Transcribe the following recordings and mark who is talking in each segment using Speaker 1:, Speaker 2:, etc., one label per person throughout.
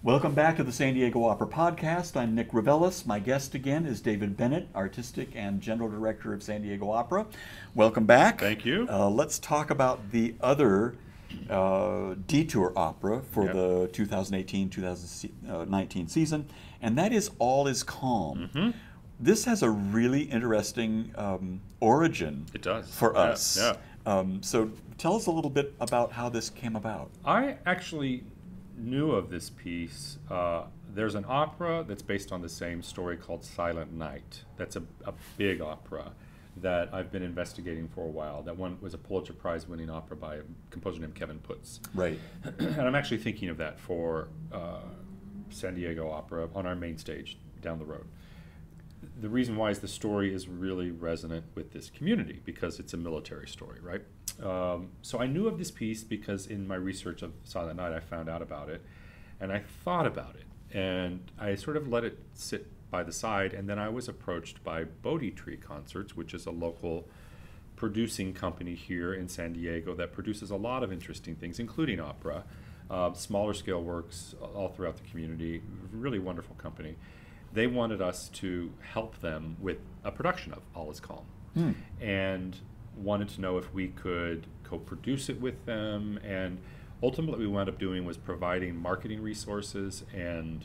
Speaker 1: Welcome back to the San Diego Opera Podcast. I'm Nick Ravellis. My guest again is David Bennett, Artistic and General Director of San Diego Opera. Welcome back.
Speaker 2: Thank you.
Speaker 1: Let's talk about the other detour opera for the 2018-2019 season, and that is All Is Calm.
Speaker 2: Mm-hmm.
Speaker 1: This has a really interesting origin
Speaker 2: It does.
Speaker 1: for us.
Speaker 2: Yeah.
Speaker 1: So tell us a little bit about how this came about.
Speaker 2: I actually knew of this piece. There's an opera that's based on the same story called Silent Night. That's a big opera that I've been investigating for a while. That one was a Pulitzer Prize winning opera by a composer named Kevin Putz.
Speaker 1: Right.
Speaker 2: And I'm actually thinking of that for San Diego Opera on our main stage down the road. The reason why is the story is really resonant with this community because it's a military story, right? So I knew of this piece because in my research of Silent Night I found out about it and I thought about it and I sort of let it sit by the side, and then I was approached by Bodhi Tree Concerts, which is a local producing company here in San Diego that produces a lot of interesting things, including opera, smaller scale works all throughout the community. Really wonderful company. They wanted us to help them with a production of All Is Calm, and wanted to know if we could co-produce it with them. And ultimately what we wound up doing was providing marketing resources and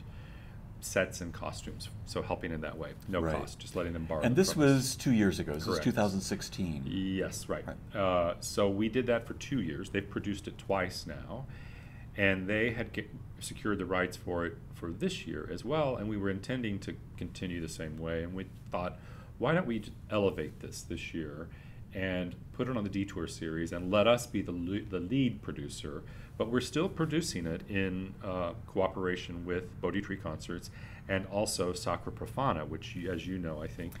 Speaker 2: sets and costumes, so helping in that way, no cost, just letting them borrow.
Speaker 1: And this was 2 years ago. This was
Speaker 2: Correct.
Speaker 1: 2016.
Speaker 2: Yes, right. So we did that for 2 years. They've produced it twice now, and they had secured the rights for it for this year as well, and we were intending to continue the same way, and we thought, why don't we elevate this year and put it on the Detour series and let us be the lead producer, but we're still producing it in cooperation with Bodhi Tree Concerts and also Sacra Profana, which, as you know, I think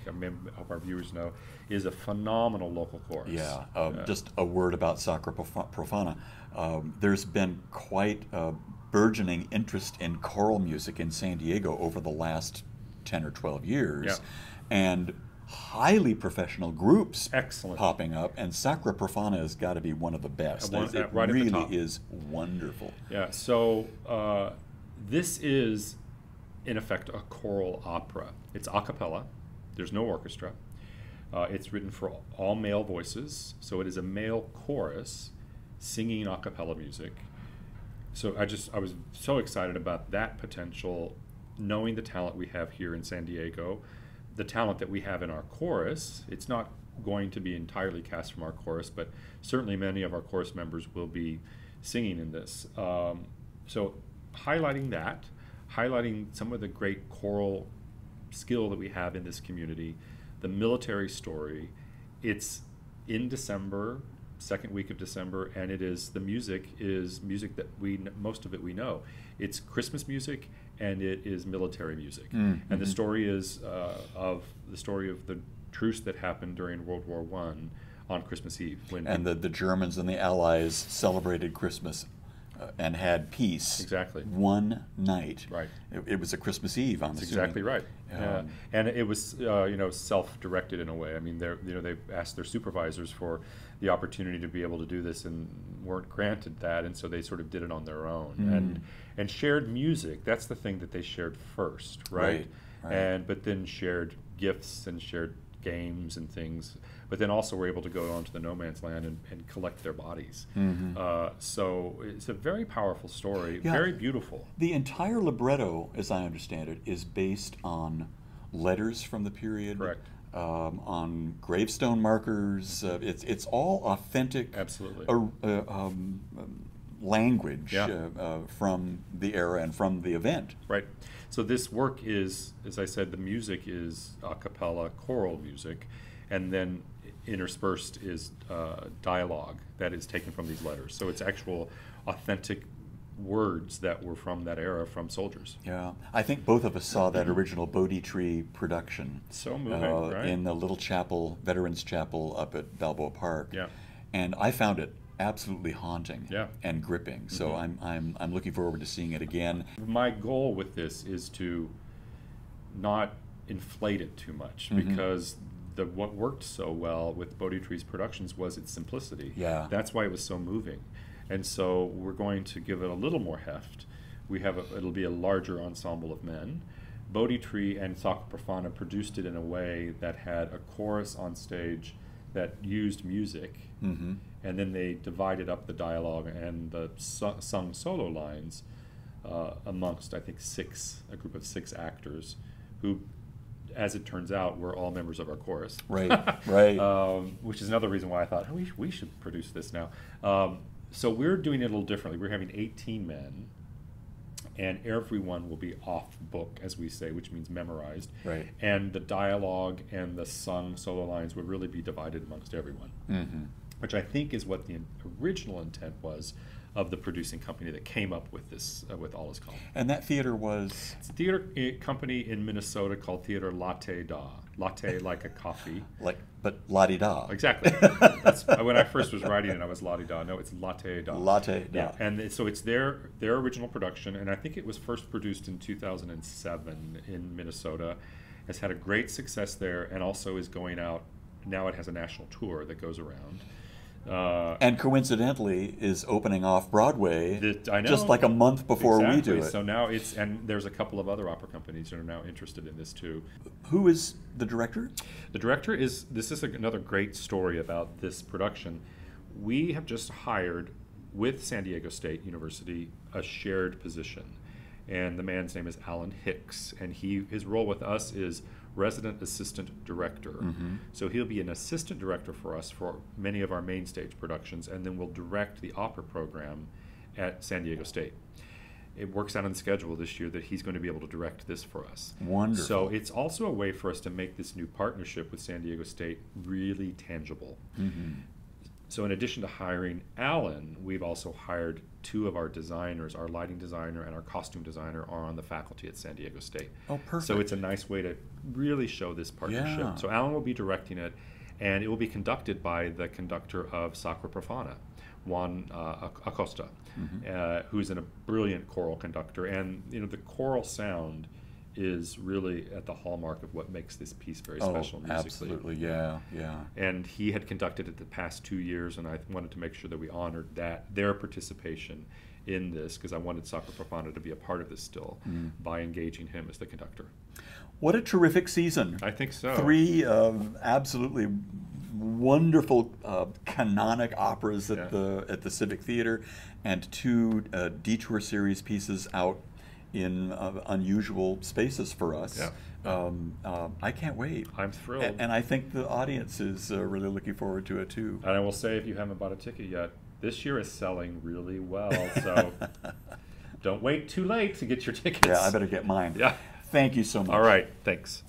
Speaker 2: our viewers know, is a phenomenal local chorus.
Speaker 1: Yeah, just a word about Sacra Profana. There's been quite a burgeoning interest in choral music in San Diego over the last 10 or 12 years, and highly professional groups popping up, and Sacra Profana has got to be one of the best. It
Speaker 2: right
Speaker 1: really
Speaker 2: at the top.
Speaker 1: is wonderful.
Speaker 2: Yeah, so this is, in effect, a choral opera. It's a cappella. There's no orchestra. It's written for all male voices, so it is a male chorus singing a cappella music. So I was so excited about that potential, knowing the talent we have here in San Diego, the talent that we have in our chorus. It's not going to be entirely cast from our chorus, but certainly many of our chorus members will be singing in this. So highlighting that, highlighting some of the great choral skill that we have in this community, the military story. It's in December, second week of December, and the music is music that most of it we know. It's Christmas music and it is military music. And the story is of the truce that happened during World War I on Christmas Eve.
Speaker 1: And the Germans and the Allies celebrated Christmas and had peace.
Speaker 2: Exactly.
Speaker 1: One night.
Speaker 2: Right.
Speaker 1: It was a Christmas Eve, I'm
Speaker 2: That's
Speaker 1: assuming.
Speaker 2: exactly right. And it was self-directed in a way. I mean, they've asked their supervisors for the opportunity to be able to do this and weren't granted that, and so they sort of did it on their own. And shared music. That's the thing that they shared first, right? But then shared gifts and shared games and things, but then also were able to go onto the no man's land and collect their bodies. So it's a very powerful story, very beautiful.
Speaker 1: The entire libretto, as I understand it, is based on letters from the period.
Speaker 2: Correct.
Speaker 1: On gravestone markers. It's all authentic.
Speaker 2: Absolutely.
Speaker 1: Language from the era and from the event.
Speaker 2: Right. So this work is, as I said, the music is a cappella choral music, and then interspersed is dialogue that is taken from these letters. So it's actual authentic words that were from that era from soldiers.
Speaker 1: Yeah, I think both of us saw that original Bodhi Tree production.
Speaker 2: So moving, right?
Speaker 1: In the little chapel, Veterans Chapel up at Balboa Park.
Speaker 2: Yeah.
Speaker 1: And I found it absolutely haunting and gripping. So
Speaker 2: Mm-hmm.
Speaker 1: I'm looking forward to seeing it again.
Speaker 2: My goal with this is to not inflate it too much, because what worked so well with Bodhi Tree's productions was its simplicity.
Speaker 1: Yeah.
Speaker 2: That's why it was so moving. And so we're going to give it a little more heft it'll be a larger ensemble of men. Bodhi Tree and Sacra Profana produced it in a way that had a chorus on stage that used music, and then they divided up the dialogue and the sung solo lines amongst, I think, a group of 6 actors who, as it turns out, were all members of our chorus.
Speaker 1: Right, right.
Speaker 2: Which is another reason why I thought, oh, we should produce this now. So we're doing it a little differently. We're having 18 men, and everyone will be off book, as we say, which means memorized.
Speaker 1: Right.
Speaker 2: And the dialogue and the sung solo lines would really be divided amongst everyone, which I think is what the original intent was of the producing company that came up with this, with All Is Calm.
Speaker 1: And that theater was?
Speaker 2: It's a theater company in Minnesota called Theatre Latte. Latte like a coffee.
Speaker 1: But la-di-da.
Speaker 2: Exactly. That's, when I first was writing it, I was la-di-da. No, it's latte-da.
Speaker 1: Latte-da.
Speaker 2: Yeah, and so it's their original production, and I think it was first produced in 2007 in Minnesota. Has had a great success there, and also is going out. Now it has a national tour that goes around.
Speaker 1: And coincidentally is opening off Broadway
Speaker 2: I know.
Speaker 1: Just like a month before we do it.
Speaker 2: So now and there's a couple of other opera companies that are now interested in this too.
Speaker 1: Who is the director?
Speaker 2: The director this is another great story about this production. We have just hired with San Diego State University a shared position. And the man's name is Alan Hicks, and his role with us is resident assistant director. So he'll be an assistant director for us for many of our main stage productions, and then will direct the opera program at San Diego State. It works out on the schedule this year that he's going to be able to direct this for us.
Speaker 1: Wonderful.
Speaker 2: So it's also a way for us to make this new partnership with San Diego State really tangible. So in addition to hiring Alan, we've also hired 2 of our designers. Our lighting designer and our costume designer are on the faculty at San Diego State.
Speaker 1: Oh, perfect.
Speaker 2: So it's a nice way to really show this partnership.
Speaker 1: Yeah.
Speaker 2: So Alan will be directing it, and it will be conducted by the conductor of Sacra Profana, Juan Acosta, who's a brilliant choral conductor. And the choral sound is really at the hallmark of what makes this piece very special musically.
Speaker 1: Absolutely, yeah.
Speaker 2: And he had conducted it the past 2 years, and I wanted to make sure that we honored their participation in this, because I wanted Sacra Profana to be a part of this still by engaging him as the conductor.
Speaker 1: What a terrific season.
Speaker 2: I think so.
Speaker 1: 3 absolutely wonderful canonic operas at the Civic Theater, and 2 detour series pieces out in unusual spaces for us. I can't wait.
Speaker 2: I'm thrilled.
Speaker 1: And I think the audience is really looking forward to it too.
Speaker 2: And I will say, if you haven't bought a ticket yet, this year is selling really well, so don't wait too late to get your tickets.
Speaker 1: Yeah, I better get mine.
Speaker 2: Yeah.
Speaker 1: Thank you so much.
Speaker 2: All right, thanks.